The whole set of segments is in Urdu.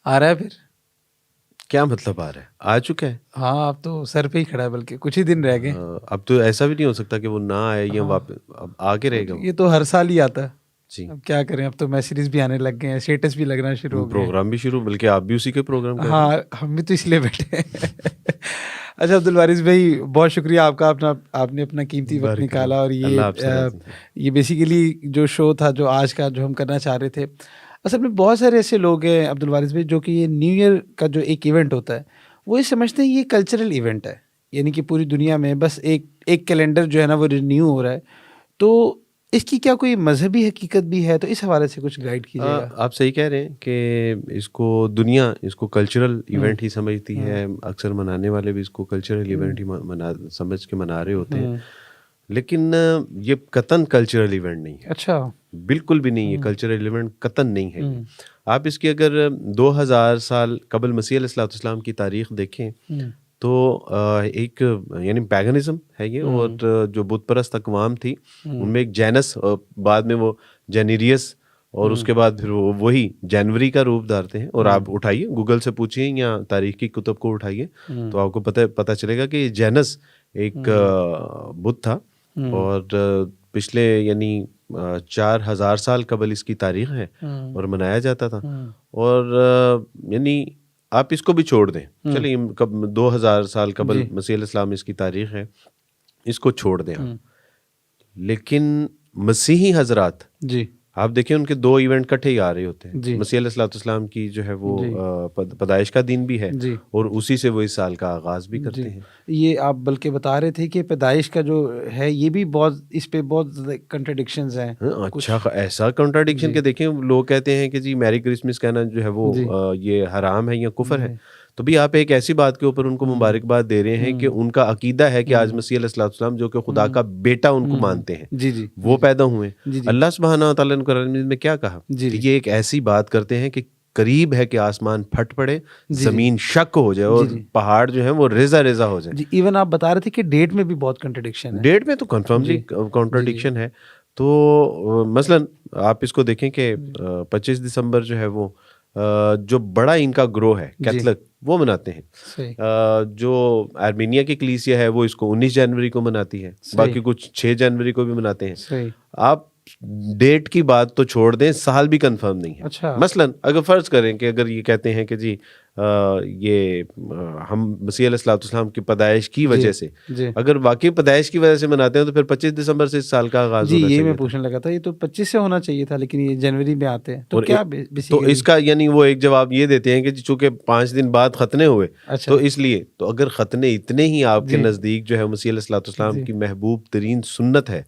آ رہا ہے پھر؟ کیا مطلب آ رہا ہے؟ آ چکا ہے. ہاں اب تو سر پہ ہی کھڑا ہے، بلکہ کچھ ہی دن رہ گئے. اب تو ایسا بھی نہیں ہو سکتا کہ وہ نہ آئے یا واپس اب آگے رہے گا. یہ تو ہر سال ہی آتا ہے. جی اب کیا کریں، اب تو میسیجز بھی آنے لگ گئے ہیں، اسٹیٹس بھی لگنا شروع ہو گئے ہیں. پروگرام بھی شروع، بلکہ آپ بھی اسی کے پروگرام کر رہے ہیں. ہاں ہم بھی تو اس لیے بیٹھے ہیں. اچھا عبدالوارث بھائی، بہت شکریہ آپ کا، آپ نے اپنا قیمتی وقت نکالا. اور یہ بیسیکلی جو شو تھا جو آج کا جو ہم کرنا چاہ رہے تھے، اصل میں بہت سارے ایسے لوگ ہیں عبدالوارث بھائی جو کہ یہ نیو ایئر کا جو ایک ایونٹ ہوتا ہے وہ یہ سمجھتے ہیں یہ کلچرل ایونٹ ہے، یعنی کہ پوری دنیا میں بس ایک کیلنڈر جو ہے نا وہ رینیو ہو رہا ہے. تو اس کی کیا کوئی مذہبی حقیقت بھی ہے؟ تو اس حوالے سے کچھ گائیڈ کیجیے گا. آپ صحیح کہہ رہے ہیں کہ اس کو دنیا اس کو کلچرل ایونٹ ہی سمجھتی ہے. اکثر منانے والے بھی اس کو کلچرل ایونٹ ہی سمجھ کے منا رہے ہوتے ہیں، لیکن یہ قطعاً کلچرل ایونٹ نہیں ہے. اچھا، بالکل بھی نہیں ہے. کلچرل ایونٹ قطعاً نہیں ہے. آپ اس کی اگر 2000 سال قبل مسیح علیہ الصلوۃ والسلام کی تاریخ دیکھیں تو ایک یعنی پیگنزم ہے یہ، اور جو بت پرست اقوام تھی ان میں ایک جینس، بعد میں وہ جینیریس، اور اس کے بعد پھر وہی جنوری کا روپ دھارتے ہیں. اور آپ اٹھائیے گوگل سے پوچھیے یا تاریخ کی کتب کو اٹھائیے تو آپ کو پتہ چلے گا کہ یہ جینس ایک بت تھا، اور پچھلے یعنی 4000 سال قبل اس کی تاریخ ہے اور منایا جاتا تھا. اور یعنی آپ اس کو بھی چھوڑ دیں، چلیے 2000 سال قبل مسیح علیہ السلام اس کی تاریخ ہے، اس کو چھوڑ دیں آپ. لیکن مسیحی حضرات جی آپ دیکھیں ان کے 2 ایونٹ کٹھے ہی آ رہے ہوتے ہیں. مسیح علیہ الصلوۃ والسلام کی جو ہے وہ پیدائش کا دن بھی ہے، اور اسی سے وہ اس سال کا آغاز بھی کرتے ہیں. یہ آپ بلکہ بتا رہے تھے کہ پیدائش کا جو ہے یہ بھی بہت، اس پہ بہت کنٹرڈکشنز ہیں. اچھا، ایسا کنٹرڈکشن کہ دیکھیں لوگ کہتے ہیں کہ جی میری کرسمس کہنا جو ہے وہ یہ حرام ہے یا کفر ہے. تو بھی آپ ایک ایسی بات کے اوپر ان کو مبارکباد دے رہے ہیں کہ ان کا عقیدہ ہے کہ آج مسیح علیہ الصلوۃ والسلام جو کہ خدا کا بیٹا ان کو مانتے ہیں وہ پیدا ہوئے. اللہ سبحانہ و تعالیٰ نے قرآن میں کیا کہا کہ یہ ایک ایسی بات کرتے ہیں کہ قریب ہے کہ آسمان پھٹ پڑے، زمین شک ہو جائے اور پہاڑ جو ہے وہ ریزہ ریزہ ہو جائے. ایون آپ بتا رہے تھے کہ ڈیٹ میں بھی بہت کنٹرڈکشن ہے. ڈیٹ میں تو کنفرملی کنٹرڈکشن ہے. تو مثلاً آپ اس کو دیکھیں کہ 25 دسمبر جو ہے وہ جو بڑا ان کا گروہ ہے کیتھلک وہ مناتے ہیں. جو آرمینیا کی کلیسیا ہے وہ اس کو 19 جنوری کو مناتی ہے، باقی کچھ 6 جنوری کو بھی مناتے ہیں. آپ ڈیٹ کی بات تو چھوڑ دیں، سال بھی کنفرم نہیں ہے. مثلاً اگر فرض کریں کہ اگر یہ کہتے ہیں کہ جی یہ ہم مسیح علیہ الصلوۃ والسلام کی پیدائش کی وجہ سے، اگر واقعی پیدائش کی وجہ سے مناتے ہیں تو پھر 25 دسمبر سے اس سال کا آغاز ہونا چاہیے. یہ میں پوچھنے لگا تھا، یہ تو 25 سے ہونا چاہیے تھا لیکن یہ جنوری میں آتے ہیں. تو کیا تو اس کا یعنی وہ ایک جواب یہ دیتے ہیں کہ چونکہ 5 دن بعد ختنے ہوئے تو اس لیے. تو اگر ختنے اتنے ہی آپ کے نزدیک جو ہے مسیح علیہ الصلوۃ والسلام کی محبوب ترین سنت ہے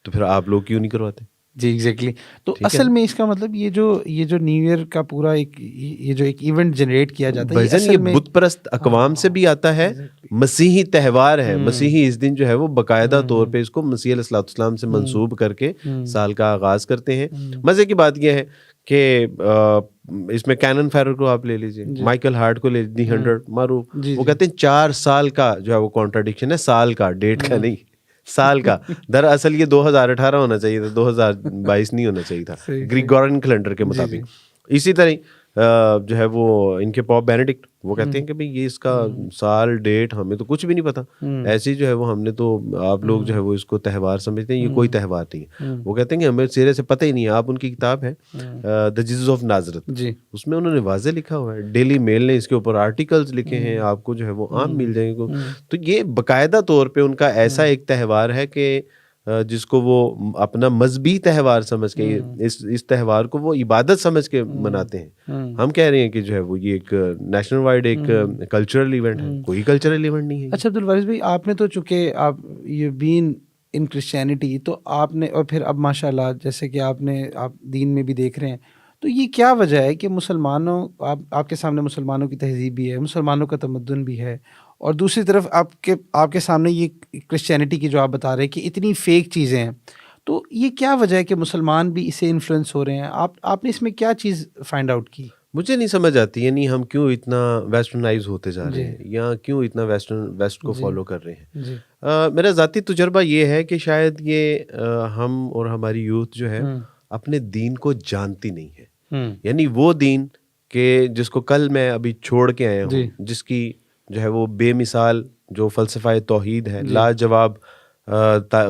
تو پھر آپ لوگ کیوں نہیں کرواتے؟ جی ایگزیکٹلی. تو اصل میں اس کا مطلب یہ جو نیو ایئر کا پورا یہ جو ایک ایونٹ جنریٹ کیا جاتا ہے یہ بت پرست اقوام سے بھی آتا ہے، مسیحی تہوار ہے. مسیحی اس دن جو ہے وہ باقاعدہ طور پہ اس کو مسیح علیہ الصلوۃ والسلام سے منسوب کر کے سال کا آغاز کرتے ہیں. مزے کی بات یہ ہے کہ اس میں کینن فیرر کو آپ لے لیجیے، مائیکل ہارٹ کو لے لیجیے، 100 معروف. وہ کہتے ہیں 4 سال کا جو ہے وہ کانٹرڈکشن ہے، سال کا، ڈیٹ کا نہیں، سال کا. دراصل یہ 2018 ہونا چاہیے تھا، 2022 نہیں ہونا چاہیے تھا گریگورین کیلنڈر کے مطابق. اسی طرح جو ہے وہ ان کے پاپ بینیڈکٹ وہ کہتے ہیں کہ بھئی یہ اس کا سال ڈیٹ ہمیں تو کچھ بھی نہیں پتا، ایسی جو ہے وہ ہم نے تو آپ لوگ جو ہے وہ اس کو تہوار سمجھتے ہیں، یہ کوئی تہوار نہیں ہے. وہ کہتے ہیں کہ ہمیں سرے سے پتہ ہی نہیں ہے. آپ ان کی کتاب ہے دا جیزس آف نازرت، اس میں انہوں نے واضح لکھا ہوا ہے. ڈیلی میل نے اس کے اوپر آرٹیکلز لکھے ہیں، آپ کو جو ہے وہ عام مل جائیں گے. تو یہ باقاعدہ طور پہ ان کا ایسا ایک تہوار ہے کہ جس کو وہ اپنا مذہبی تہوار سمجھ کے اس تہوار کو وہ عبادت سمجھ کے مناتے ہیں. ہم کہہ رہے ہیں کہ جو ہے وہ یہ ایک نیشنل وائڈ ایک کلچرل ایونٹ ہے، کوئی کلچرل ایونٹ نہیں ہے. اچھا عبدالوارث بھائی، آپ نے تو چونکہ آپ یہ بین ان کرسچینٹی، تو آپ نے، اور پھر اب ماشاء اللہ جیسے کہ آپ دین میں بھی دیکھ رہے ہیں، تو یہ کیا وجہ ہے کہ مسلمانوں، آپ کے سامنے مسلمانوں کی تہذیب بھی ہے، مسلمانوں کا تمدن بھی ہے، اور دوسری طرف آپ کے سامنے یہ کرسچینٹی کی جو آپ بتا رہے ہیں کہ اتنی فیک چیزیں ہیں، تو یہ کیا وجہ ہے کہ مسلمان بھی اسے انفلوئنس ہو رہے ہیں؟ آپ نے اس میں کیا چیز فائنڈ آؤٹ کی؟ مجھے نہیں سمجھ آتی، یعنی ہم کیوں اتنا ویسٹرنائز ہوتے جا رہے ہیں یا کیوں اتنا ویسٹ کو فالو کر رہے ہیں. میرا ذاتی تجربہ یہ ہے کہ شاید یہ ہم اور ہماری یوتھ جو ہے اپنے دین کو جانتی نہیں ہے. یعنی وہ دین کہ جس کو کل میں ابھی چھوڑ کے آیا ہوں, جس کی جو ہے وہ بے مثال جو فلسفہ توحید ہے, لاجواب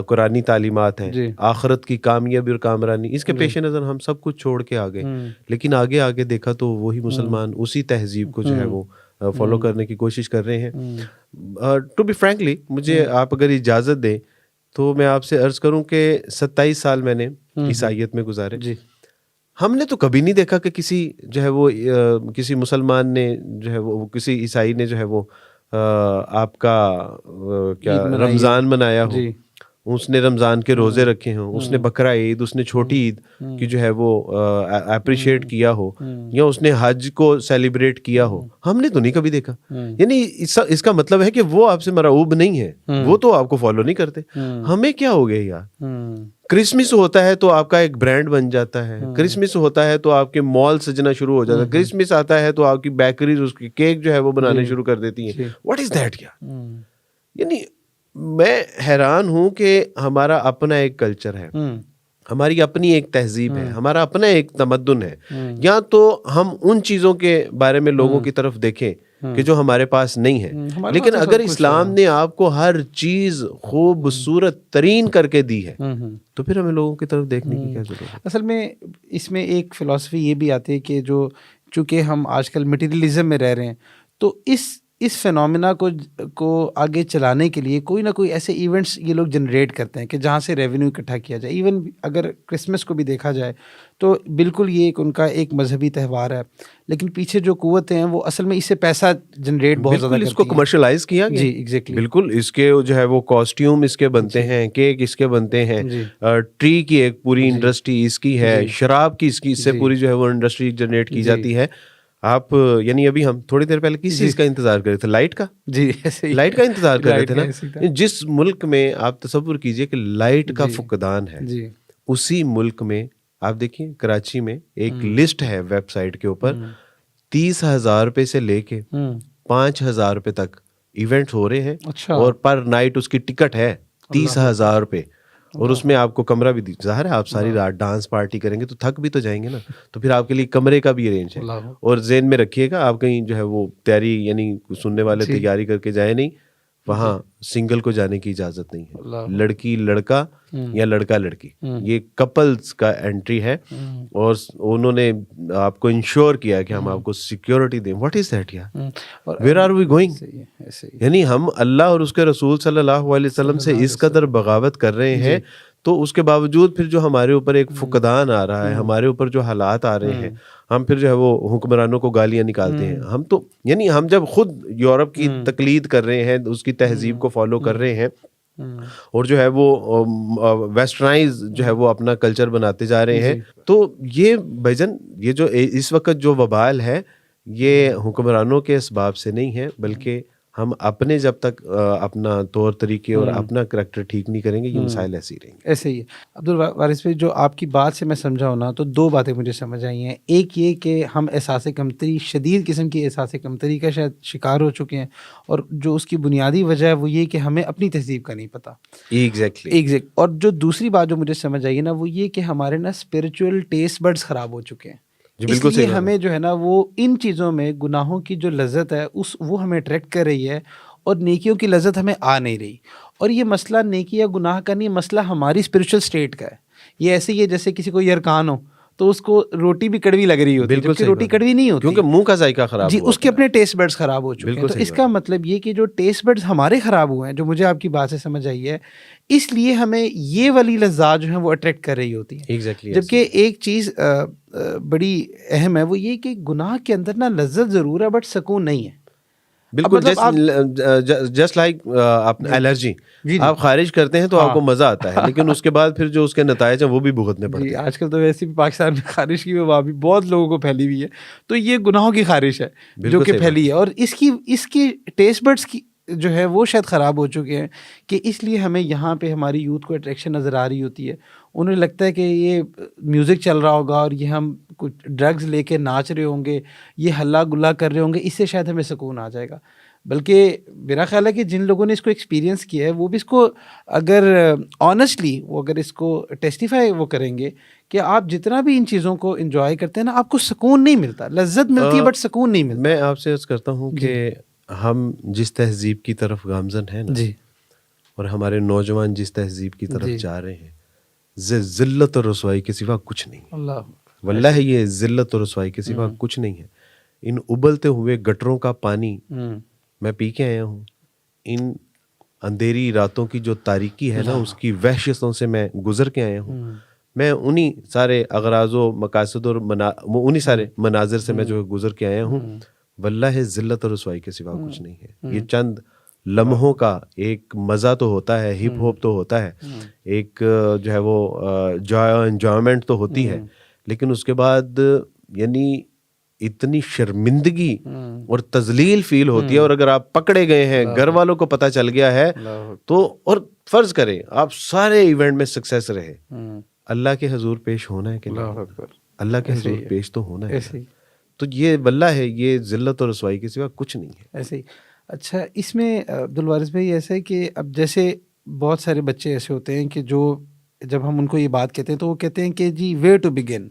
قرآنی تعلیمات ہیں, آخرت کی کامیابی اور کامرانی, اس کے پیش نظر ہم سب کچھ چھوڑ کے آ گئے. لیکن آگے دیکھا تو وہی مسلمان اسی تہذیب کو جو ہے وہ فالو کرنے کی کوشش کر رہے ہیں. ٹو بی فرینکلی, مجھے آپ اگر اجازت دیں تو میں آپ سے عرض کروں کہ 27 سال میں نے عیسائیت میں گزارے. ہم نے تو کبھی نہیں دیکھا کہ کسی جو ہے وہ کسی مسلمان نے جو ہے وہ کسی عیسائی نے جو ہے وہ آپ کا کیا رمضان منایا ہو, اس نے رمضان کے روزے رکھے ہوں, اس نے بقرہ عید, اس نے چھوٹی عید کی جو ہے وہ اپریشیٹ کیا ہو, یا اس نے حج کو سیلیبریٹ کیا ہو. ہم نے تو نہیں کبھی دیکھا. یعنی اس کا مطلب ہے کہ وہ آپ سے مرعوب نہیں ہے, وہ تو آپ کو فالو نہیں کرتے. ہمیں کیا ہو گیا یار, کرسمس ہوتا ہے تو آپ کا ایک برانڈ بن جاتا ہے, کرسمس ہوتا ہے تو آپ کے مال سجنا شروع ہو جاتا ہے, کرسمس آتا ہے تو آپ کی بیکریز اس کی کیک جو ہے وہ بنانے شروع کر دیتی ہیں. واٹ از دیٹ یار. یعنی میں حیران ہوں کہ ہمارا اپنا ایک کلچر ہے, ہماری اپنی ایک تہذیب ہے, ہمارا اپنا ایک تمدن ہے, یا تو ہم ان چیزوں کے بارے میں لوگوں کی طرف دیکھیں کہ جو ہمارے پاس نہیں ہے. لیکن اگر اسلام نے آپ کو ہر چیز خوبصورت ترین کر کے دی ہے تو پھر ہمیں لوگوں کی طرف دیکھنے کی کیا ضرورت ہے. اصل میں اس میں ایک فلسفی یہ بھی آتی ہے کہ جو چونکہ ہم آج کل مٹیریلزم میں رہ رہے ہیں, تو اس فینومینا کو آگے چلانے کے لیے کوئی نہ کوئی ایسے ایونٹس یہ لوگ جنریٹ کرتے ہیں کہ جہاں سے ریونیو اکٹھا کیا جائے. ایون اگر کرسمس کو بھی دیکھا جائے تو بالکل یہ ان کا ایک مذہبی تہوار ہے, لیکن پیچھے جو قوتیں ہیں وہ اصل میں اس سے پیسہ جنریٹ بہت زیادہ کرتی ہیں. اس کو کمرشلائز کیا گیا. جی ایگزیکٹلی, بالکل. اس کے جو ہے وہ کاسٹیوم اس کے بنتے ہیں, کیک اس کے بنتے ہیں, ٹری کی ایک پوری انڈسٹری اس کی ہے, شراب کی اس سے پوری جو ہے وہ انڈسٹری جنریٹ کی جاتی ہے. آپ یعنی ابھی ہم تھوڑی دیر پہلے کس چیز کا انتظار کر رہے تھے؟ لائٹ کا. لائٹ کا انتظار کر رہے تھے نا. جس ملک میں آپ تصور کیجئے کہ لائٹ کا فقدان ہے, اسی ملک میں آپ دیکھیے کراچی میں ایک لسٹ ہے ویب سائٹ کے اوپر, 30,000 روپے سے لے کے 5,000 روپے تک ایونٹ ہو رہے ہیں, اور پر نائٹ اس کی ٹکٹ ہے 30,000 روپے. اور اس میں آپ کو کمرہ بھی ظاہر ہے, آپ ساری رات ڈانس پارٹی کریں گے تو تھک بھی تو جائیں گے نا, تو پھر آپ کے لیے کمرے کا بھی ارینج ہے. اور ذہن میں رکھیے گا آپ کہیں جو ہے وہ تیاری یعنی سننے والے تیاری کر کے جائیں نہیں, وہاں سنگل کو جانے کی اجازت نہیں ہے. لڑکی لڑکا یا لڑکا لڑکی, یہ کپلز کا انٹری ہے, اور انہوں نے آپ کو انشور کیا کہ ہم آپ کو سیکیورٹی دیں. واٹ از دیٹ یار, ویئر آر وی گوئنگ. یعنی ہم اللہ اور اس کے رسول صلی اللہ علیہ وسلم سے اس قدر بغاوت کر رہے ہیں, تو اس کے باوجود پھر جو ہمارے اوپر ایک فقدان آ رہا ہے, ہمارے اوپر جو حالات آ رہے ہیں, ہم پھر جو ہے وہ حکمرانوں کو گالیاں نکالتے ہیں. ہم تو یعنی ہم جب خود یورپ کی تقلید کر رہے ہیں, اس کی تہذیب کو فالو کر رہے ہیں, اور جو ہے وہ ویسٹرنائز جو ہے وہ اپنا کلچر بناتے جا رہے ہیں, تو یہ بھائی جان یہ جو اس وقت جو وبال ہے یہ حکمرانوں کے اسباب سے نہیں ہے, بلکہ ہم اپنے جب تک اپنا طور طریقے اور اپنا کریکٹر ٹھیک نہیں کریں گے یہ مسائل ایسے ہی رہیں گے. ایسے ہی ہے. عبدالوارث بھائی, جو آپ کی بات سے میں سمجھا ہوں نا, تو دو باتیں مجھے سمجھ آئی ہیں. ایک یہ کہ ہم احساس کمتری, شدید قسم کی احساس کمتری کا شاید شکار ہو چکے ہیں, اور جو اس کی بنیادی وجہ ہے وہ یہ کہ ہمیں اپنی تہذیب کا نہیں پتہ. ایگزیکٹ. اور جو دوسری بات جو مجھے سمجھ آئی ہے نا, وہ یہ کہ ہمارے نا اسپریچول ٹیسٹ بڈس خراب ہو چکے ہیں. اس لیے ہمیں جو ہے نا وہ ان چیزوں میں گناہوں کی جو لذت ہے وہ ہمیں اٹریکٹ کر رہی ہے, اور نیکیوں کی لذت ہمیں آ نہیں رہی. اور یہ مسئلہ نیکی یا گناہ کا نہیں, مسئلہ ہماری اسپریچول اسٹیٹ کا ہے. یہ ایسے ہی ہے جیسے کسی کو یرکان ہو تو اس کو روٹی بھی کڑوی لگ رہی ہوتی ہے, جبکہ روٹی کڑوی نہیں ہوتی کیونکہ منہ کا ذائقہ خراب جی, اس کے اپنے ٹیسٹ بڈس خراب ہو چکے ہیں. تو اس کا مطلب یہ کہ جو ٹیسٹ بڈس ہمارے خراب ہوئے ہیں, جو مجھے آپ کی بات سے سمجھ آئی ہے, اس لیے ہمیں یہ والی لذات جو ہیں وہ اٹریکٹ کر رہی ہوتی ہیں. جبکہ ایک چیز بڑی اہم ہے, وہ یہ کہ گناہ کے اندر نا لذت ضرور ہے بٹ سکون نہیں ہے. بالکل. جسٹ لائک الرجی, آپ خارج کرتے ہیں تو آپ کو مزہ آتا ہے, لیکن اس کے بعد پھر جو اس کے نتائج ہیں وہ بھی بھگتنے پڑتے ہیں. آج کل تو ویسے بھی پاکستان میں خارش کی وبا بھی بہت لوگوں کو پھیلی ہوئی ہے, تو یہ گناہوں کی خارش ہے جو کہ پھیلی ہے, اور اس کی ٹیسٹ بڈس کی جو ہے وہ شاید خراب ہو چکے ہیں, کہ اس لیے ہمیں یہاں پہ ہماری یوتھ کو اٹریکشن نظر آ رہی ہوتی ہے. انہیں لگتا ہے کہ یہ میوزک چل رہا ہوگا اور یہ ہم کچھ ڈرگز لے کے ناچ رہے ہوں گے, یہ ہلا گلا کر رہے ہوں گے, اس سے شاید ہمیں سکون آ جائے گا. بلکہ میرا خیال ہے کہ جن لوگوں نے اس کو ایکسپیرینس کیا ہے وہ بھی اس کو اگر آنیسٹلی وہ اگر اس کو ٹیسٹیفائی وہ کریں گے کہ آپ جتنا بھی ان چیزوں کو انجوائے کرتے ہیں نا آپ کو سکون نہیں ملتا, لذت ملتی ہے بٹ سکون نہیں ملتا. میں آپ سے عرض کرتا ہوں کہ ہم جس تہذیب کی طرف گامزن ہیں نا, اور ہمارے نوجوان جس تہذیب کی طرف جا رہے ہیں, ذلت اور رسوائی کے سوا کچھ نہیں. اللہ واللہ یہ ذلت اور رسوائی کے سوا کچھ نہیں ہے. ان ابلتے ہوئے گٹروں کا پانی میں پی کے آیا ہوں, ان اندھیری راتوں کی جو تاریکی ہے نا اس کی وحشتوں سے میں گزر کے آیا ہوں. میں انہی سارے اغراض و مقاصد اور انہی سارے مناظر سے میں جو گزر کے آیا ہوں. واللہ ذلت اور رسوائی کے سوا کچھ نہیں ہے. یہ چند لمحوں کا ایک مزہ تو ہوتا ہے, ہپ ہاپ تو ہوتا ہے, ایک جو ہے وہ انجوائمنٹ تو ہوتی ہے, لیکن اس کے بعد یعنی اتنی شرمندگی اور تذلیل فیل ہوتی ہے. اور اگر آپ پکڑے گئے ہیں, گھر والوں کو پتہ چل گیا ہے تو, اور فرض کریں آپ سارے ایونٹ میں سکسیس رہے, اللہ کے حضور پیش ہونا ہے کہ نہیں؟ اللہ کے حضور پیش تو ہونا ہے. تو یہ واللہ ہے, یہ ذلت اور رسوائی کے سوا کچھ نہیں ہے. ایسے ہی. اچھا, اس میں عبدالوارث بھائی ایسا ہے کہ اب جیسے بہت سارے بچے ایسے ہوتے ہیں کہ جو جب ہم ان کو یہ بات کہتے ہیں تو وہ کہتے ہیں کہ جی ویئر ٹو بگن.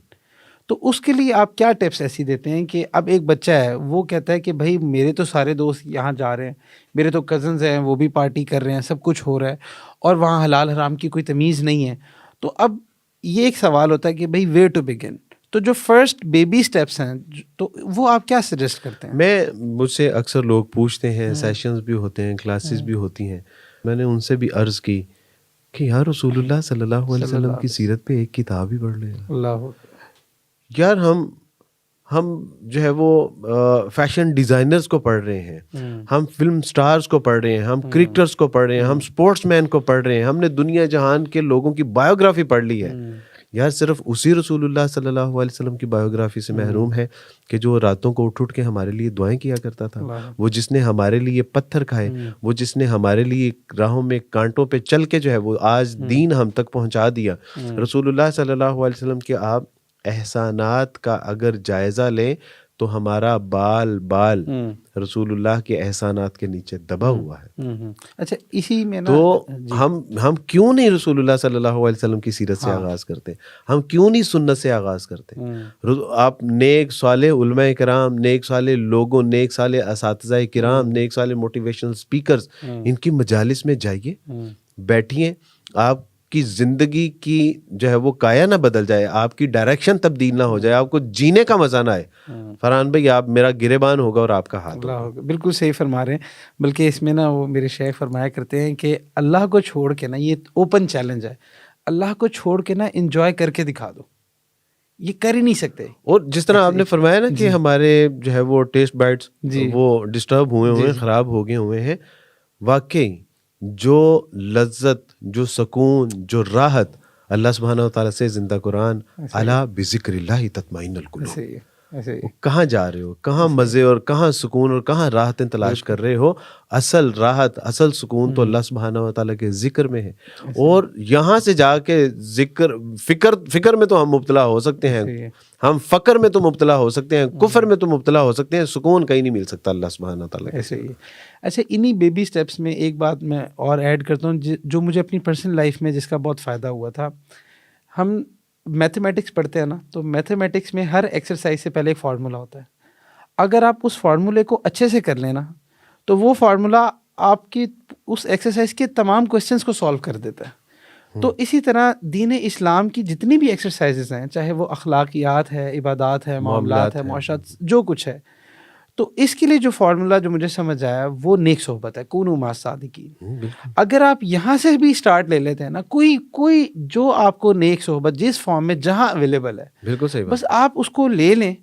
تو اس کے لیے آپ کیا ٹپس ایسی دیتے ہیں کہ اب ایک بچہ ہے وہ کہتا ہے کہ بھائی میرے تو سارے دوست یہاں جا رہے ہیں, میرے تو کزنز ہیں وہ بھی پارٹی کر رہے ہیں, سب کچھ ہو رہا ہے اور وہاں حلال حرام کی کوئی تمیز نہیں ہے. تو اب یہ ایک سوال ہوتا ہے کہ بھائی ویئر ٹو بگن, تو جو فرسٹ بیبی اسٹیپس ہیں تو وہ آپ کیا سجیسٹ کرتے ہیں؟ مجھ سے اکثر لوگ پوچھتے ہیں, سیشنز بھی ہوتے ہیں, کلاسز بھی ہوتی ہیں. میں نے ان سے بھی عرض کی کہ یار رسول اللہ صلی اللہ علیہ وسلم کی سیرت پہ ایک کتاب ہی پڑھ لیں. اللہ یار ہم جو ہے وہ فیشن ڈیزائنرز کو پڑھ رہے ہیں, ہم فلم سٹارز کو پڑھ رہے ہیں, ہم کرکٹرز کو پڑھ رہے ہیں, ہم سپورٹس مین کو پڑھ رہے ہیں, ہم نے دنیا جہان کے لوگوں کی بایوگرافی پڑھ لی ہے. یار صرف اسی رسول اللہ صلی اللہ علیہ وسلم کی بایوگرافی سے محروم ہے کہ جو راتوں کو اٹھ کے ہمارے لیے دعائیں کیا کرتا تھا, وہ جس نے ہمارے لیے پتھر کھائے, وہ جس نے ہمارے لیے راہوں میں کانٹوں پہ چل کے جو ہے وہ آج دین ہم تک پہنچا دیا. رسول اللہ صلی اللہ علیہ وسلم کے آپ احسانات کا اگر جائزہ لیں تو ہمارا بال رسول اللہ کے احسانات کے نیچے دبا ہوا ہے. اچھا, اسی میں تو ہم کیوں نہیں رسول اللہ صلی اللہ علیہ وسلم کی سیرت سے آغاز کرتے, ہم کیوں نہیں سنت سے آغاز کرتے؟ آپ نیک صالح علماء کرام, نیک صالح لوگوں, نیک صالح اساتذہ کرام, نیک صالح موٹیویشنل سپیکرز, ان کی مجالس میں جائیے, بیٹھیے, آپ کی زندگی کی جو ہے وہ کایا نہ بدل جائے, آپ کی ڈائریکشن تبدیل نہ ہو جائے, آپ کو جینے کا مزہ نہ آئے. فرحان بھائی آپ میرا گریبان ہوگا اور آپ کا ہاتھ ہوگا. بالکل صحیح فرما رہے ہیں. بلکہ اس میں نا وہ میرے شیخ فرمایا کرتے ہیں کہ اللہ کو چھوڑ کے نا, یہ اوپن چیلنج ہے, اللہ کو چھوڑ کے نا انجوائے کر کے دکھا دو, یہ کر ہی نہیں سکتے. اور جس طرح آپ نے فرمایا نا کہ ہمارے جو ہے وہ ٹیسٹ بائٹس وہ ڈسٹرب ہوئے ہوئے ہیں, خراب ہو گئے ہوئے ہیں, واقعی جو لذت, جو سکون, جو راحت اللہ سبحانہ و تعالیٰ سے زندہ قرآن الا بذکر اللہ تطمئن القلوب. کہاں جا رہے ہو, کہاں مزے اور کہاں سکون اور کہاں راحتیں تلاش کر رہے ہو؟ اصل راحت, اصل سکون تو اللہ سبحانہ و تعالیٰ کے ذکر میں ہے. اور یہاں سے جا کے ذکر فکر میں تو ہم مبتلا ہو سکتے ہیں, ہم فقر میں تو مبتلا ہو سکتے ہیں, کفر میں تو مبتلا ہو سکتے ہیں, سکون کہیں نہیں مل سکتا اللہ سبحانہ و تعالیٰ. ایسے ہی. اچھا, انہی بیبی سٹیپس میں ایک بات میں اور ایڈ کرتا ہوں جو مجھے اپنی پرسنل لائف میں جس کا بہت فائدہ ہوا تھا. ہم میتھمیٹکس پڑھتے ہیں نا, تو میتھمیٹکس میں ہر ایکسرسائز سے پہلے ایک فارمولا ہوتا ہے. اگر آپ اس فارمولے کو اچھے سے کر لینا تو وہ فارمولا آپ کی اس ایکسرسائز کے تمام کویسچنس کو سالو کر دیتا ہے. تو اسی طرح دین اسلام کی جتنی بھی ایکسرسائزز ہیں, چاہے وہ اخلاقیات ہے, عبادات ہے, معاملات ہے, معاشرات, جو کچھ ہے, تو اس کے لیے جو فارمولا جو مجھے سمجھ آیا وہ نیک صحبت ہے, کونوا مع الصادقین. اگر آپ یہاں سے بھی اسٹارٹ لے لیتے ہیں نا, کوئی جو آپ کو نیک صحبت جس فارم میں جہاں اویلیبل ہے, بالکل صحیح, بس آپ اس کو لے لیں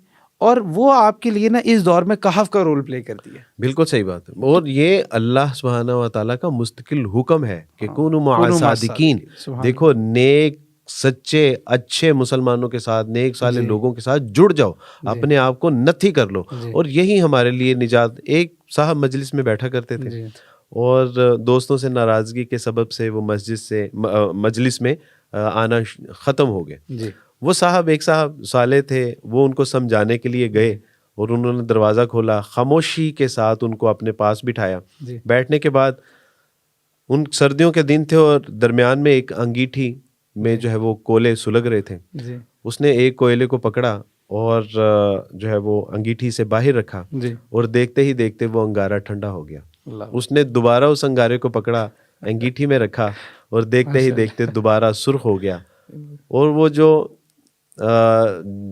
اور وہ آپ کے لیے نا اس دور میں کہف کا رول پلے کرتی ہے. بالکل صحیح بات ہے. اور یہ اللہ سبحانہ و تعالیٰ کا مستقل حکم ہے کہ کونوا مع الصادقین. دیکھو, نیک سچے اچھے مسلمانوں کے ساتھ, نیک صالح لوگوں کے ساتھ جڑ جاؤ, اپنے آپ کو نتھی کر لو, اور یہی ہمارے لیے نجات. ایک صاحب مجلس میں بیٹھا کرتے تھے اور دوستوں سے ناراضگی کے سبب سے وہ مجلس میں آنا ختم ہو گئے. وہ صاحب ایک صاحب صالح تھے, وہ ان کو سمجھانے کے لیے گئے, اور انہوں نے دروازہ کھولا, خاموشی کے ساتھ ان کو اپنے پاس بٹھایا. بیٹھنے کے بعد ان سردیوں کے دن تھے اور درمیان میں ایک انگیٹھی میں جو ہے وہ کولے سلگ رہے تھے. اس نے ایک کوئلے کو پکڑا اور جو ہے وہ انگیٹھی سے باہر رکھا اور دیکھتے ہی دیکھتے وہ انگارہ ٹھنڈا ہو گیا. اس نے دوبارہ اس انگارے کو پکڑا, انگیٹھی میں رکھا اور دیکھتے ہی دیکھتے دوبارہ سرخ ہو گیا. اور وہ جو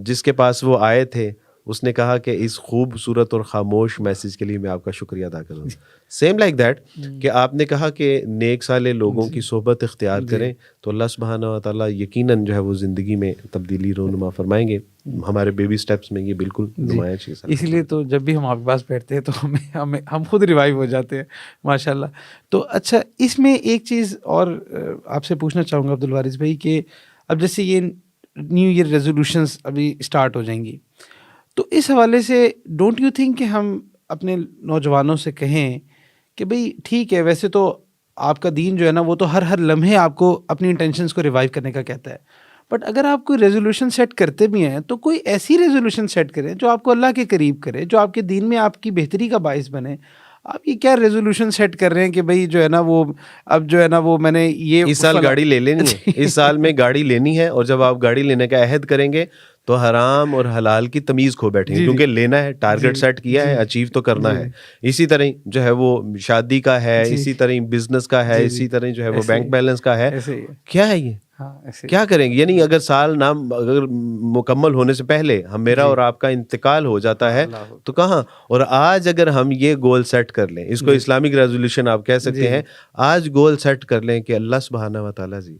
جس کے پاس وہ آئے تھے اس نے کہا کہ اس خوبصورت اور خاموش میسج کے لیے میں آپ کا شکریہ ادا کروں. سیم لائک دیٹ کہ آپ نے کہا کہ نیک صالح لوگوں کی صحبت اختیار کریں تو اللہ سبحانہ و تعالیٰ یقیناً جو ہے وہ زندگی میں تبدیلی رونما فرمائیں گے. ہمارے بیبی سٹیپس میں یہ بالکل نمایاں چیز ہے. اس لیے تو جب بھی ہم آپ کے پاس بیٹھتے ہیں تو ہم خود ریوائیو ہو جاتے ہیں ماشاء اللہ. تو اچھا, اس میں ایک چیز اور آپ سے پوچھنا چاہوں گا عبدالوارث بھائی کہ اب جیسے یہ نیو ایئر ریزولوشنس ابھی اسٹارٹ ہو جائیں گی, تو اس حوالے سے ڈونٹ یو تھنک کہ ہم اپنے نوجوانوں سے کہیں کہ بھئی ٹھیک ہے, ویسے تو آپ کا دین جو ہے نا وہ تو ہر لمحے آپ کو اپنی انٹینشنس کو ریوائیو کرنے کا کہتا ہے, بٹ اگر آپ کوئی ریزولوشن سیٹ کرتے بھی ہیں تو کوئی ایسی ریزولوشن سیٹ کریں جو آپ کو اللہ کے قریب کرے, جو آپ کے دین میں آپ کی بہتری کا باعث بنے. آپ یہ کیا ریزولوشن سیٹ کر رہے ہیں کہ بھئی جو ہے نا وہ اب جو ہے نا وہ میں نے یہ اس سال گاڑی لے لینی ہے, اس سال میں گاڑی لینی ہے, اور جب آپ گاڑی لینے کا عہد کریں گے تو حرام اور حلال کی تمیز کھو بیٹھیں گے, کیونکہ لینا ہے, ٹارگٹ سیٹ کیا ہے, اچیو تو کرنا ہے. اسی طرح جو ہے وہ شادی کا ہے, اسی طرح بزنس کا ہے, اسی طرح جو ہے وہ بینک بیلنس کا ہے. کیا ہے یہ, کیا کریں گے؟ یعنی اگر سال نام اگر مکمل ہونے سے پہلے میرا اور آپ کا انتقال ہو جاتا ہے تو کہاں. اور آج اگر ہم یہ گول سیٹ کر لیں, اس کو اسلامک ریزولوشن آپ کہہ سکتے ہیں, آج گول سیٹ کر لیں کہ اللہ سبحانہ و تعالیٰ جی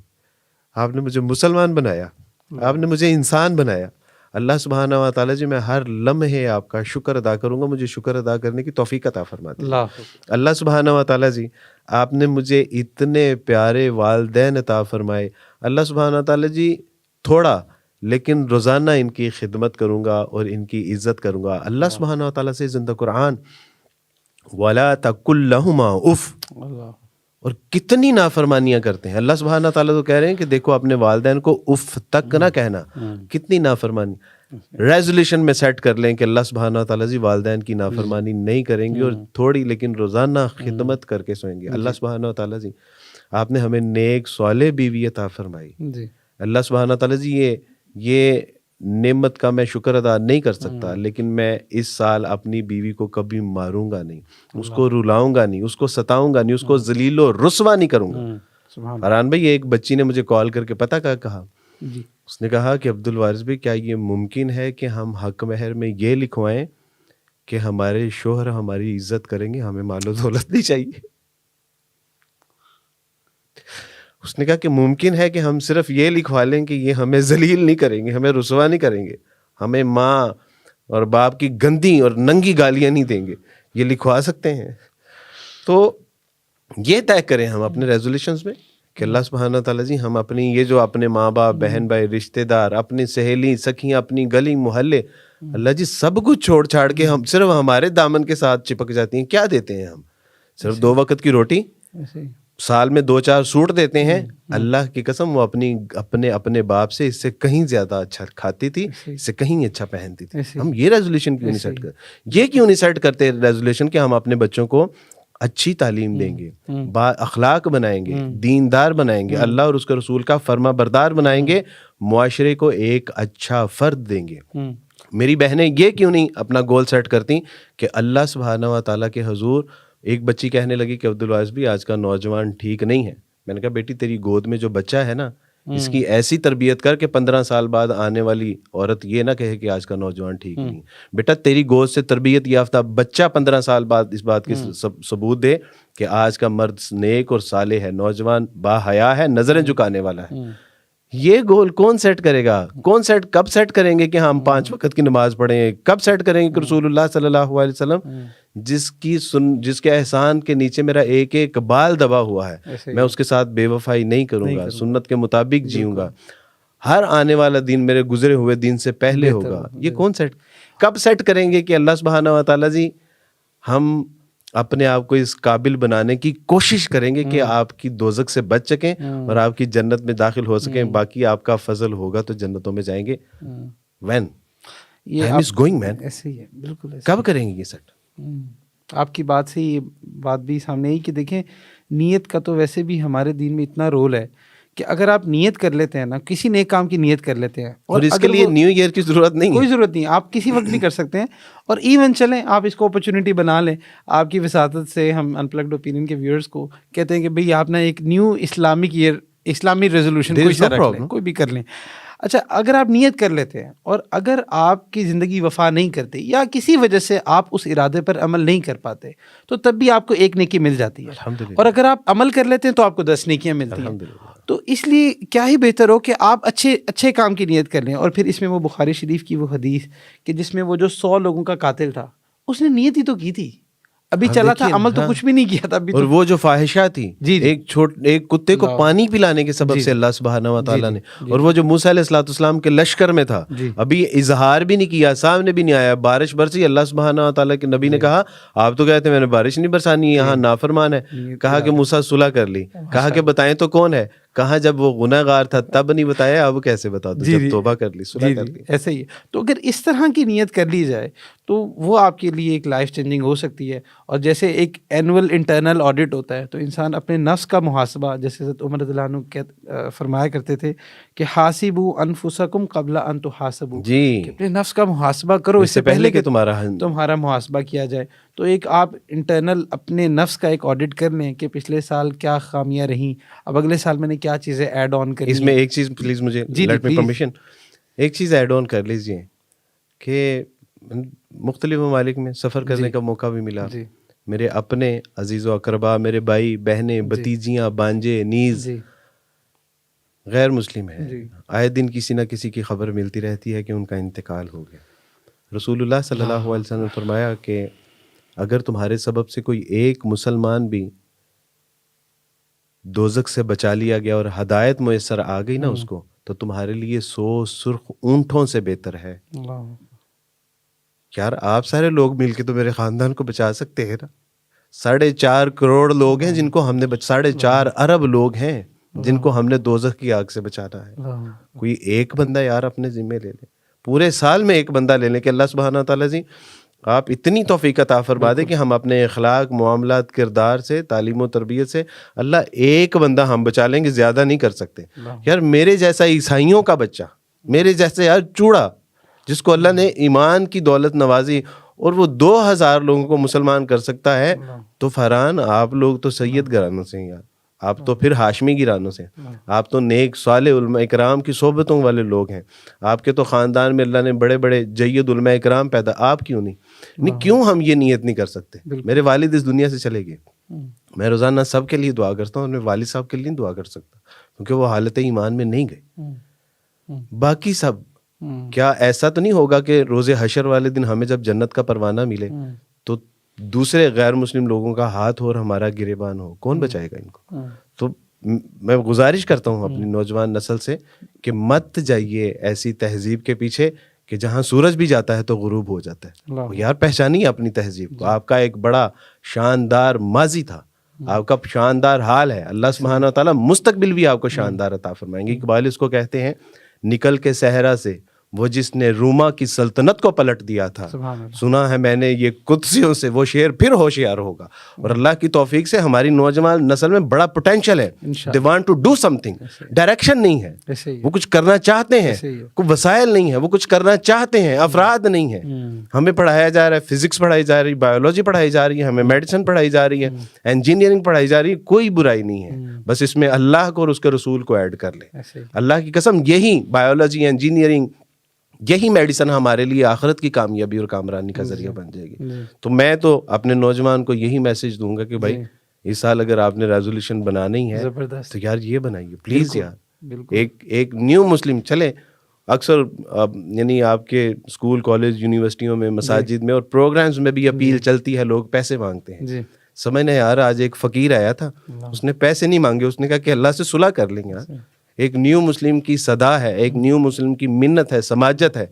آپ نے مجھے مسلمان بنایا, آپ نے مجھے انسان بنایا. اللہ سبحانہ و تعالیٰ جی میں ہر لمحے آپ کا شکر ادا کروں گا, مجھے شکر ادا کرنے کی توفیق عطا فرما دیجیے. اللہ سبحانہ و تعالیٰ جی آپ نے مجھے اتنے پیارے والدین عطا فرمائے. اللہ سبحانہ و تعالیٰ جی تھوڑا لیکن روزانہ ان کی خدمت کروں گا اور ان کی عزت کروں گا. اللہ سبحانہ و تعالیٰ سے زندہ قرآن وَلَا تَقُلْ لَهُمَا اُف, اور کتنی نافرمانیاں کرتے ہیں. اللہ سبحانہ تعالیٰ تو کہہ رہے ہیں کہ دیکھو اپنے والدین کو اف تک نہ کہنا, کتنی نافرمانی. ریزولوشن میں سیٹ کر لیں کہ اللہ سبحانہ تعالیٰ جی والدین کی نافرمانی نہیں کریں گے اور تھوڑی لیکن روزانہ خدمت کر کے سوئیں گے. اللہ سبحانہ تعالیٰ جی آپ نے ہمیں نیک صالح بیوی عطا فرمائی. اللہ سبحانہ تعالیٰ جی یہ نعمت کا میں شکر ادا نہیں کر سکتا, لیکن میں اس سال اپنی بیوی کو کبھی ماروں گا نہیں, اس کو رلاؤں گا نہیں, اس کو ستاؤں گا نہیں, اس کو ذلیل و رسوا نہیں کروں گا. فرحان بھائی ایک بچی نے مجھے کال کر کے پتہ کیا کہا, اس نے کہا کہ عبدالوارث بھائی کیا یہ ممکن ہے کہ ہم حق مہر میں یہ لکھوائیں کہ ہمارے شوہر ہماری عزت کریں گے, ہمیں مال و دولت نہیں چاہیے. اس نے کہا کہ ممکن ہے کہ ہم صرف یہ لکھوا لیں کہ یہ ہمیں ذلیل نہیں کریں گے, ہمیں رسوا نہیں کریں گے, ہمیں ماں اور باپ کی گندی اور ننگی گالیاں نہیں دیں گے, یہ لکھوا سکتے ہیں. تو یہ طے کریں ہم اپنے ریزولوشنز میں کہ اللہ سبحانہ تعالیٰ جی ہم اپنی یہ جو اپنے ماں باپ, بہن بھائی, رشتہ دار, اپنی سہیلی سکھیاں, اپنی گلی محلے, اللہ جی سب کچھ چھوڑ چھاڑ کے ہم صرف ہمارے دامن کے ساتھ چپک جاتی ہیں. کیا دیتے ہیں ہم؟ صرف 2 وقت کی روٹی, سال میں 2-4 سوٹ دیتے ہیں. اللہ کی قسم وہ اپنے باپ سے اس سے کہیں زیادہ اچھا کھاتی تھی, اس سے کہیں اچھا پہنتی تھی. ہم یہ ریزولوشن کیوں نہیں سیٹ کرتے, یہ کیوں نہیں سیٹ کرتے ریزولوشن کہ ہم اپنے بچوں کو اچھی تعلیم دیں گے, با اخلاق بنائیں گے, دیندار بنائیں گے, اللہ اور اس کے رسول کا فرما بردار بنائیں گے, معاشرے کو ایک اچھا فرد دیں گے. میری بہنیں یہ کیوں نہیں اپنا گول سیٹ کرتی کہ اللہ سبحانہ و تعالیٰ کے حضور. ایک بچی کہنے لگی کہ عبدالوارث بھی آج کا نوجوان ٹھیک نہیں ہے. میں نے کہا بیٹی تیری گود میں جو بچہ ہے نا, اس کی ایسی تربیت کر کہ 15 سال بعد آنے والی عورت یہ نہ کہے کہ آج کا نوجوان ٹھیک نہیں. بیٹا تیری گود سے تربیت یافتہ بچہ 15 سال بعد اس بات کی ثبوت دے کہ آج کا مرد نیک اور صالح ہے, نوجوان با حیا ہے, نظریں جھکانے والا ہے. یہ گول کون سیٹ کرے گا؟ کب سیٹ کریں گے کہ ہم 5 وقت کی نماز پڑھیں؟ کب سیٹ کریں گے کہ رسول اللہ صلی اللہ علیہ وسلم جس کے احسان کے نیچے میرا ایک ایک بال دبا ہوا ہے, میں اس کے ساتھ بے وفائی نہیں کروں گا, سنت کے مطابق جیوں گا, ہر آنے والا دن میرے گزرے ہوئے دن سے پہلے ہوگا. یہ کون کب سیٹ کریں گے کہ اللہ سبحانہ و تعالیٰ جی ہم اپنے آپ کو اس قابل بنانے کی کوشش کریں گے کہ آپ کی دوزخ سے بچ سکیں اور آپ کی جنت میں داخل ہو سکیں, باقی آپ کا فضل ہوگا تو جنتوں میں جائیں گے. وین یہ Time is going, man. ایسے ہی ہے، بالکل ایسے کب کریں گے یہ سیٹ؟ آپ کی بات سے یہ بات بھی سامنے آئی کہ دیکھیں نیت کا تو ویسے بھی ہمارے دین میں اتنا رول ہے کہ اگر آپ نیت کر لیتے ہیں نا، کسی نیک کام کی نیت کر لیتے ہیں، اور اس کے لیے نیو ایئر کی ضرورت نہیں ہے، کوئی ضرورت نہیں، آپ کسی وقت بھی کر سکتے ہیں. اور ایون چلیں آپ اس کو اپرچونیٹی بنا لیں. آپ کی وساطت سے ہم انپلگڈ اوپینین کے ویورز کو کہتے ہیں کہ بھئی آپ نے ایک نیو اسلامک ایئر، اسلامی ریزولوشن کوئی سا رکھ لیں، کوئی بھی کر لیں. اچھا اگر آپ نیت کر لیتے ہیں اور اگر آپ کی زندگی وفا نہیں کرتے یا کسی وجہ سے آپ اس ارادے پر عمل نہیں کر پاتے تو تب بھی آپ کو ایک نیکی مل جاتی ہے. اور اگر آپ عمل کر لیتے ہیں تو آپ کو 10 نیکیاں ملتی ہیں. تو اس لیے کیا ہی بہتر ہو کہ آپ اچھے کام کی نیت کر لیں. اور پھر اس میں وہ بخاری شریف کی وہ حدیث کہ جس میں وہ جو 100 لوگوں کا قاتل تھا اس نے نیت ہی تو کی تھی، ابھی چلا تھا، عمل تو کچھ بھی نہیں کیا تھا. اور وہ جو فاحشہ تھی، ایک کتے کو پانی پلانے کے سبب سے اللہ سبحانہ و تعالیٰ نے، اور وہ جو موسیٰ علیہ السلام کے لشکر میں تھا، ابھی اظہار بھی نہیں کیا، سامنے بھی نہیں آیا، بارش برسی، اللہ سبحانہ و تعالیٰ کے نبی نے کہا آپ تو کہتے ہیں میں نے بارش نہیں برسانی، یہاں نافرمان ہے. کہا کہ موسیٰ صلح کر لی. کہا کہ بتائیں تو کون ہے؟ کہاں جب وہ گناہ گار تھا تب نہیں بتایا، اب کیسے بتا دو جب توبہ کر لی، صلح کر لی. ایسے ہی ہے. تو اگر اس طرح کی نیت کر لی جائے تو وہ آپ کے لیے ایک لائف چینجنگ ہو سکتی ہے. اور جیسے ایک اینول انٹرنل آڈٹ ہوتا ہے تو انسان اپنے نفس کا محاسبہ، جیسے حضرت عمر رضی اللہ عنہ فرمایا کرتے تھے کہ حاسبوا انفسکم قبل ان تحاسبوا، کہ اپنے نفس کا محاسبہ کرو اس سے پہلے کہ تمہارا محاسبہ کیا جائے. تو ایک آپ انٹرنل اپنے نفس کا ایک آڈٹ کر لیں کہ پچھلے سال کیا خامیاں رہیں، اب اگلے سال میں نے کیا چیزیں ایڈ آن کریں. اس میں ایک چیز پلیز مجھے لیٹ می پرمیشن، ایک چیز ایڈ آن کر لیجئے کہ مختلف ممالک میں سفر کرنے کا موقع بھی ملا. میرے اپنے عزیز و اقربا، میرے بھائی بہنیں، بھتیجیاں، بانجے، نیز غیر مسلم ہیں، آئے دن کسی نہ کسی کی خبر ملتی رہتی ہے کہ ان کا انتقال ہو گیا. رسول اللہ صلی اللہ علیہ وسلم نے فرمایا کہ اگر تمہارے سبب سے کوئی ایک مسلمان بھی دوزخ سے بچا لیا گیا اور ہدایت میسر آ گئی نا اس کو، تو تمہارے لیے 100 سرخ اونٹوں سے بہتر ہے. یار آپ سارے لوگ مل کے تو میرے خاندان کو بچا سکتے ہیں نا. 4.5 کروڑ لوگ ہیں جن کو ہم نے 4.5 ارب لوگ ہیں جن کو ہم نے دوزخ کی آگ سے بچانا ہے. کوئی ایک بندہ یار اپنے ذمہ لے لے، پورے سال میں ایک بندہ لے لیں کہ اللہ سبحانہ تعالیٰ جی آپ اتنی توفیق عطا فرما دیں کہ ہم اپنے اخلاق، معاملات، کردار سے، تعلیم و تربیت سے اللہ ایک بندہ ہم بچا لیں گے، زیادہ نہیں کر سکتے. یار میرے جیسا عیسائیوں کا بچہ، میرے جیسے یار چوڑا جس کو اللہ نے ایمان کی دولت نوازی اور وہ 2000 لوگوں کو مسلمان کر سکتا ہے، تو فرحان آپ لوگ تو سید گھرانوں سے ہیں یار، آپ تو پھر ہاشمی گھرانوں سے، آپ تو نیک صالح علماء اکرام کی صحبتوں والے لوگ ہیں. آپ کے تو خاندان میں اللہ نے بڑے بڑے جید علماء اکرام پیدا، آپ کیوں نہیں؟ کیوں ہم یہ نیت نہیں کر سکتے؟ میرے والد اس دنیا سے چلے گئے، میں روزانہ سب کے لیے دعا کرتا ہوں، اپنے والد صاحب کے لیے نہیں دعا کر سکتا کیونکہ وہ حالت ایمان میں نہیں گئے. باقی سب کیا ایسا تو نہیں ہوگا کہ روز حشر والے دن ہمیں جب جنت کا پروانہ ملے تو دوسرے غیر مسلم لوگوں کا ہاتھ اور ہمارا گریبان ہو؟ کون بچائے گا ان کو؟ تو میں گزارش کرتا ہوں اپنی نوجوان نسل سے کہ مت جائیے ایسی تہذیب کے پیچھے کہ جہاں سورج بھی جاتا ہے تو غروب ہو جاتا ہے. یار پہچانیے اپنی تہذیب کو، آپ کا ایک بڑا شاندار ماضی تھا، آپ کا شاندار حال ہے، اللہ سبحانہ و تعالیٰ مستقبل بھی آپ کو شاندار عطا فرمائیں گے. اقبال اس کو کہتے ہیں نکل کے صحرا سے وہ جس نے روما کی سلطنت کو پلٹ دیا تھا، سنا ہے میں نے یہ قدسیوں سے وہ شیر پھر ہوشیار ہوگا. اور اللہ کی توفیق سے ہماری نوجوان نسل میں بڑا پوٹینشیل ہے، they want to do something، direction نہیں ہے، وہ کچھ کرنا چاہتے ہیں، کوئی وسائل نہیں ہے، وہ کچھ کرنا چاہتے ہیں، افراد نہیں ہے. ہمیں پڑھایا جا رہا ہے، فزکس پڑھائی جا رہی ہے، بایولوجی پڑھائی جا رہی ہے، ہمیں میڈیسن پڑھائی جا رہی ہے، انجینئرنگ پڑھائی جا رہی ہے، کوئی برائی نہیں ہے، بس اس میں اللہ کو اور اس کے رسول کو ایڈ کر لیں. اللہ کی قسم یہی بایولوجی، انجینئرنگ، یہی میڈیسن ہمارے لیے آخرت کی کامیابی اور کامرانی کا ذریعہ بن جائے گی. تو میں تو اپنے نوجوان کو یہی میسج دوں گا کہ بھائی اس سال اگر آپ نے ریزولوشن بنانا ہی ہے تو یار یہ بنائیے پلیز یار. ایک نیو مسلم چلے، اکثر یعنی آپ کے اسکول، کالج، یونیورسٹیوں میں، مساجد میں اور پروگرامز میں بھی اپیل چلتی ہے، لوگ پیسے مانگتے ہیں. سمجھنا یار آج ایک فقیر آیا تھا، اس نے پیسے نہیں مانگے، اس نے کہا کہ اللہ سے صلح کر لیں گے. ایک نیو مسلم کی صدا ہے، ایک نیو مسلم کی منت ہے، سماجت ہے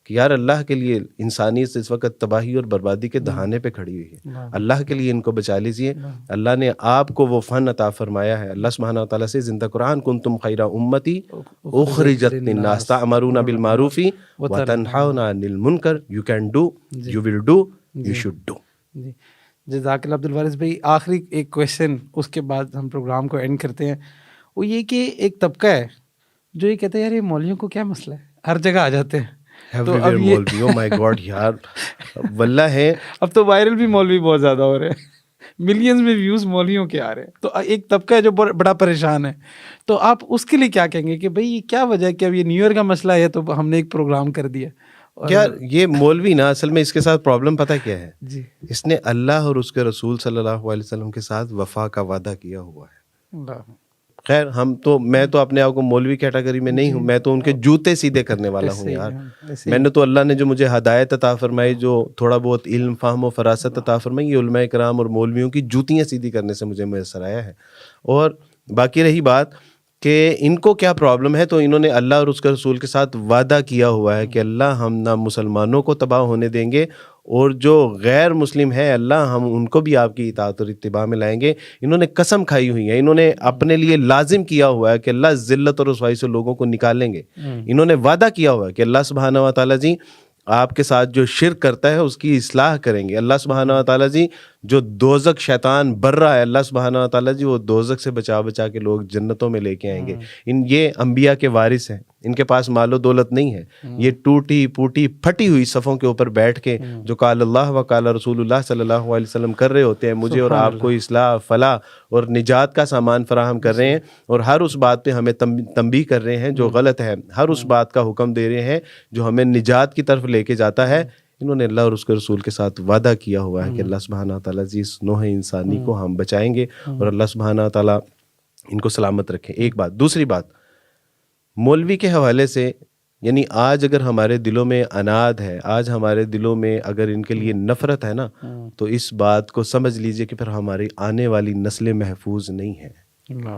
کہ یار اللہ کے لیے انسانیت اس وقت تباہی اور بربادی کے دہانے پہ کھڑی ہوئی ہے, اللہ کے لیے ان کو بچا لیجئے. اللہ نے آپ کو وہ فن عطا فرمایا ہے. اللہ سبحانہ وتعالیٰ سے زندہ قرآن کنتم خیر امتی اخرجت للناس تأمرون بالمعروف وتنہون عن المنکر. You can do, you will do, you should do. جی جزاک اللہ عبدالوارث بھائی. آخری ایک کویشچن, اس کے بعد ہم پروگرام کو اینڈ کرتے ہیں. وہ یہ کہ ایک طبقہ ہے جو یہ کہتے ہیں یار یہ مولویوں کو کیا مسئلہ ہے, ہر جگہ آ جاتے ہیں. تو اب یہ مولوی, او مائی گاڈ یار, واللہ ہے اب تو وائرل بھی مولوی بہت زیادہ ہو رہے ہیں, ملینز میں ویوز مولویوں کے آ رہے ہیں. تو ایک طبقہ ہے جو بڑا پریشان ہے, تو آپ اس کے لیے کیا کہیں گے کہ بھائی یہ کیا وجہ ہے کہ اب یہ نیو ایئر کا مسئلہ ہے تو ہم نے ایک پروگرام کر دیا. یار یہ مولوی نا اصل میں اس کے ساتھ پرابلم پتہ کیا ہے, جی اس نے اللہ اور اس کے رسول صلی اللہ علیہ وسلم کے ساتھ وفا کا وعدہ کیا ہوا ہے. خیر میں تو اپنے آپ کو مولوی کیٹیگری میں نہیں ہوں, میں تو ان کے جوتے سیدھے کرنے والا ہوں یار. میں نے تو اللہ نے جو مجھے ہدایت عطا فرمائی, جو تھوڑا بہت علم فہم و فراست عطا فرمائی, یہ علماء کرام اور مولویوں کی جوتیاں سیدھی کرنے سے مجھے میسر آیا ہے. اور باقی رہی بات کہ ان کو کیا پرابلم ہے, تو انہوں نے اللہ اور اس کے رسول کے ساتھ وعدہ کیا ہوا ہے کہ اللہ ہم نہ مسلمانوں کو تباہ ہونے دیں گے, اور جو غیر مسلم ہے اللہ ہم ان کو بھی آپ کی اطاعت اور اتباع میں لائیں گے. انہوں نے قسم کھائی ہوئی ہے, انہوں نے اپنے لیے لازم کیا ہوا ہے کہ اللہ ذلت اور رسوائی سے لوگوں کو نکالیں گے. انہوں نے وعدہ کیا ہوا ہے کہ اللہ سبحانہ و تعالیٰ جی آپ کے ساتھ جو شرک کرتا ہے اس کی اصلاح کریں گے. اللہ سبحانہ و تعالیٰ جی جو دوزخ شیطان بر رہا ہے, اللہ سبحانہ و تعالیٰ جی وہ دوزخ سے بچا کے لوگ جنتوں میں لے کے آئیں گے. یہ انبیاء کے وارث ہیں, ان کے پاس مال و دولت نہیں ہے. یہ ٹوٹی پوٹی پھٹی ہوئی صفوں کے اوپر بیٹھ کے جو قال اللہ و قال رسول اللہ صلی اللہ علیہ وسلم کر رہے ہوتے ہیں, مجھے اور آپ کو اصلاح فلاح اور نجات کا سامان فراہم کر رہے ہیں, اور ہر اس بات پہ ہمیں تنبیہ کر رہے ہیں جو غلط ہے, ہر اس بات کا حکم دے رہے ہیں جو ہمیں نجات کی طرف لے کے جاتا ہے. انہوں نے اللہ اور اس کے رسول کے ساتھ وعدہ کیا ہوا ہے کہ اللہ سبحانہ تعالیٰ جی اس نوح انسانی کو ہم بچائیں گے, اور اللہ سبحانہ تعالیٰ ان کو سلامت رکھیں. ایک بات. دوسری بات, مولوی کے حوالے سے یعنی آج اگر ہمارے دلوں میں اناد ہے, آج ہمارے دلوں میں اگر ان کے لیے نفرت ہے نا, تو اس بات کو سمجھ لیجئے کہ پھر ہماری آنے والی نسلیں محفوظ نہیں ہیں.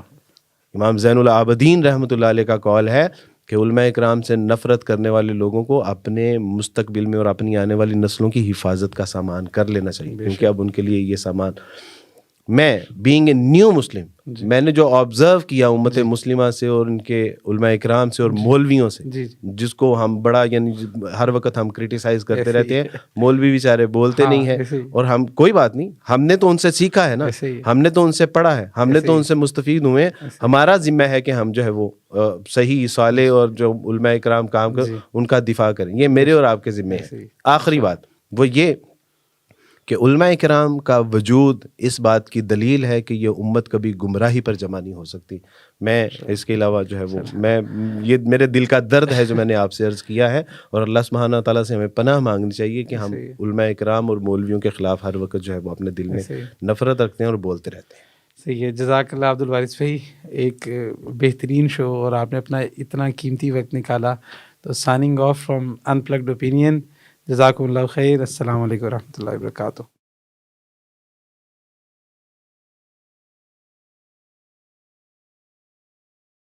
امام زین العابدین رحمۃ اللہ علیہ کا قول ہے کہ علماء اکرام سے نفرت کرنے والے لوگوں کو اپنے مستقبل میں اور اپنی آنے والی نسلوں کی حفاظت کا سامان کر لینا چاہیے, کیونکہ اب ان کے لیے یہ سامان. میں بینگ اے نیو مسلم, میں نے جو آبزرو کیا امت مسلمہ سے اور ان کے علماء اکرام سے اور مولویوں سے, جس کو ہم بڑا یعنی ہر وقت ہم کرٹیسائز کرتے رہتے ہیں, مولوی بیچارے بولتے نہیں ہیں, اور ہم کوئی بات نہیں, ہم نے تو ان سے سیکھا ہے نا, ہم نے تو ان سے پڑھا ہے, ہم نے تو ان سے مستفید ہوئے ہیں. ہمارا ذمہ ہے کہ ہم جو ہے وہ صحیح صالح اور جو علماء اکرام کام کر ان کا دفاع کریں. یہ میرے اور آپ کے ذمہ ہے. آخری بات وہ یہ کہ علماء کرام کا وجود اس بات کی دلیل ہے کہ یہ امت کبھی گمراہی پر جمع نہیں ہو سکتی. میں اس کے علاوہ جو ہے وہ یہ میرے دل کا درد ہے جو میں نے آپ سے عرض کیا ہے, اور اللہ سبحانہ تعالیٰ سے ہمیں پناہ مانگنی چاہیے کہ ہم علماء کرام اور مولویوں کے خلاف ہر وقت جو ہے وہ اپنے دل میں نفرت رکھتے ہیں اور بولتے رہتے ہیں. صحیح ہے. جزاک اللہ عبدالوارث بھائی, ایک بہترین شو, اور آپ نے اپنا اتنا قیمتی وقت نکالا. تو signing off from in plugged opinion. جزاکم اللہ خیر. السلام علیکم و رحمۃ اللہ وبرکاتہ.